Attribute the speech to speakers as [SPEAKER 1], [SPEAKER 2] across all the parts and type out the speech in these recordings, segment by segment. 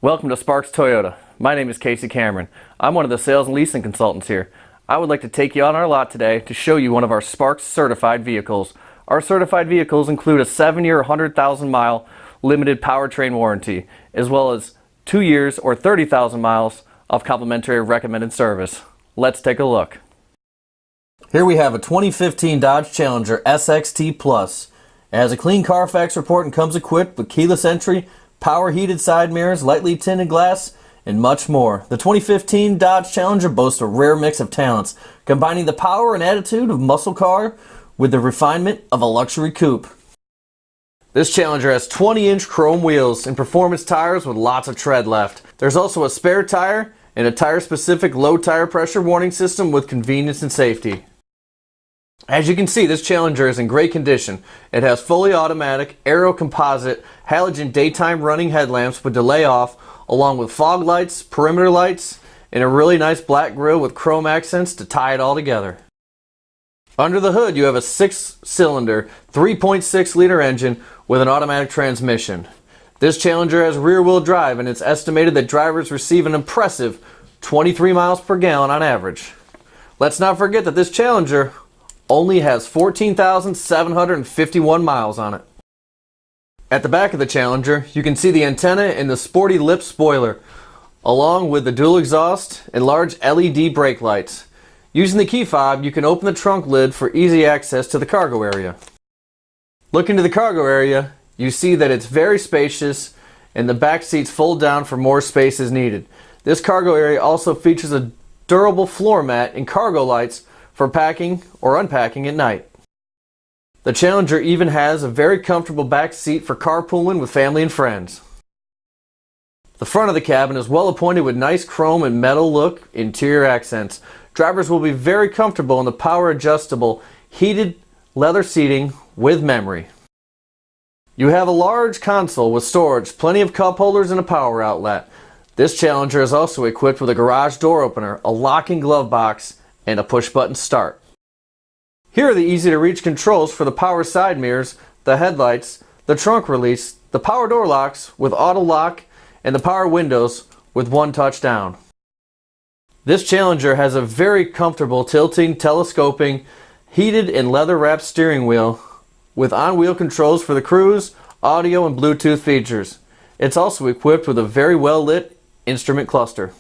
[SPEAKER 1] Welcome to Sparks Toyota. My name is Casey Cameron. I'm one of the sales and leasing consultants here. I would like to take you on our lot today to show you one of our Sparks certified vehicles. Our certified vehicles include a 7-year, 100,000 mile limited powertrain warranty, as well as 2 years or 30,000 miles of complimentary recommended service. Let's take a look. Here we have a 2015 Dodge Challenger SXT Plus. It has a clean Carfax report and comes equipped with keyless entry, power heated side mirrors, lightly tinted glass, and much more. The 2015 Dodge Challenger boasts a rare mix of talents, combining the power and attitude of muscle car with the refinement of a luxury coupe. This Challenger has 20-inch chrome wheels and performance tires with lots of tread left. There's also a spare tire and a tire-specific low tire pressure warning system with convenience and safety. As you can see, this Challenger is in great condition. It has fully automatic aero composite halogen daytime running headlamps with delay off, along with fog lights, perimeter lights, and a really nice black grille with chrome accents to tie it all together. Under the hood, you have a 6-cylinder 3.6 liter engine with an automatic transmission. This Challenger has rear-wheel drive, and it's estimated that drivers receive an impressive 23 miles per gallon on average. Let's not forget that this Challenger only has 14,751 miles on it. At the back of the Challenger, you can see the antenna and the sporty lip spoiler, along with the dual exhaust and large LED brake lights. Using the key fob, you can open the trunk lid for easy access to the cargo area. Looking to the cargo area, you see that it's very spacious and the back seats fold down for more space as needed. This cargo area also features a durable floor mat and cargo lights for packing or unpacking at night. The Challenger even has a very comfortable back seat for carpooling with family and friends. The front of the cabin is well appointed with nice chrome and metal look interior accents. Drivers will be very comfortable in the power adjustable heated leather seating with memory. You have a large console with storage, plenty of cup holders, and a power outlet. This Challenger is also equipped with a garage door opener, a locking glove box, and a push-button start. Here are the easy-to-reach controls for the power side mirrors, the headlights, the trunk release, the power door locks with auto lock, and the power windows with one touch down. This Challenger has a very comfortable tilting, telescoping, heated and leather-wrapped steering wheel with on-wheel controls for the cruise, audio, and Bluetooth features. It's also equipped with a very well-lit instrument cluster.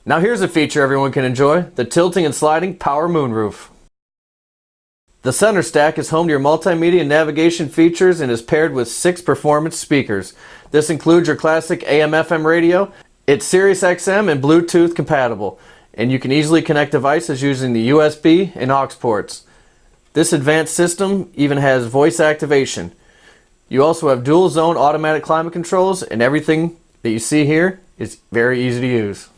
[SPEAKER 1] Now here's a feature everyone can enjoy, the tilting and sliding power moonroof. The center stack is home to your multimedia navigation features and is paired with 6 performance speakers. This includes your classic AM/FM radio. It's Sirius XM and Bluetooth compatible, and you can easily connect devices using the USB and aux ports. This advanced system even has voice activation. You also have dual zone automatic climate controls, and everything that you see here is very easy to use.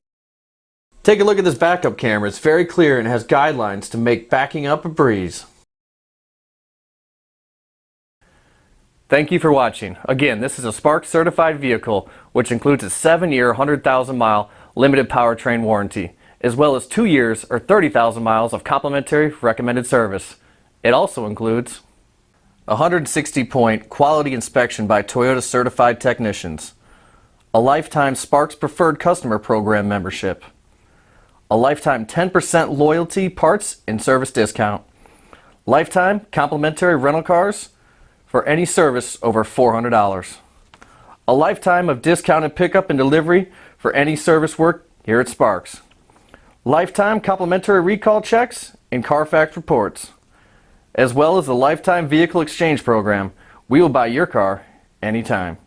[SPEAKER 1] Take a look at this backup camera. It's very clear and has guidelines to make backing up a breeze. Thank you for watching. Again, this is a Sparks certified vehicle, which includes a 7-year, 100,000 mile limited powertrain warranty, as well as 2 years or 30,000 miles of complimentary recommended service. It also includes a 160-point quality inspection by Toyota certified technicians, a lifetime Sparks Preferred Customer Program membership, a lifetime 10% loyalty parts and service discount, lifetime complimentary rental cars for any service over $400, a lifetime of discounted pickup and delivery for any service work here at Sparks, lifetime complimentary recall checks and Carfax reports, as well as the lifetime vehicle exchange program. We will buy your car anytime.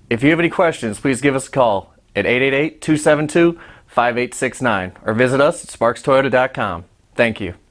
[SPEAKER 1] If you have any questions, please give us a call at 888-272-5869 or visit us at sparkstoyota.com. Thank you.